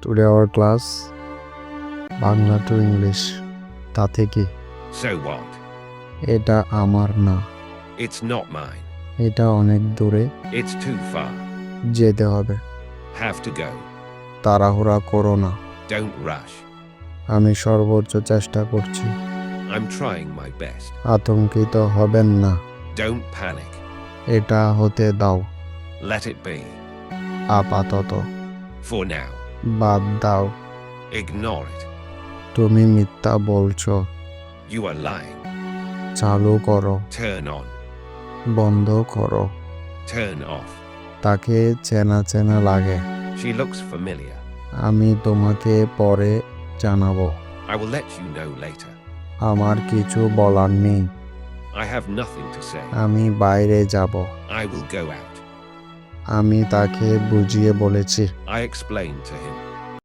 Today our class Bangla to English. তাতে কি? So what? এটা আমার না, It's not mine. এটা অনেক দূরে It's too far. যেতে হবে। Have to go. তাড়াহুড়া করো না, Don't rush. আমি সর্বোচ্চ চেষ্টা করছি। I'm trying my best. আতঙ্কিত হবেন না, Don't panic. এটা হতে দাও। Let it be. আপাতত For now. বাদ দাও। Ignore it. তুমি মিথ্যা বলছো। You are lying. চালু করো, Turn on. বন্ধ করো। Turn off. তাকে চেনা চেনা লাগে। She looks familiar. আমি তোমাকে পরে জানাবো। I will let you know later. আমার কিছু বলার নেই, I have nothing to say. আমি বাইরে যাব। I will go out. আমি তাকে বুঝিয়ে বলেছি। I explained to him.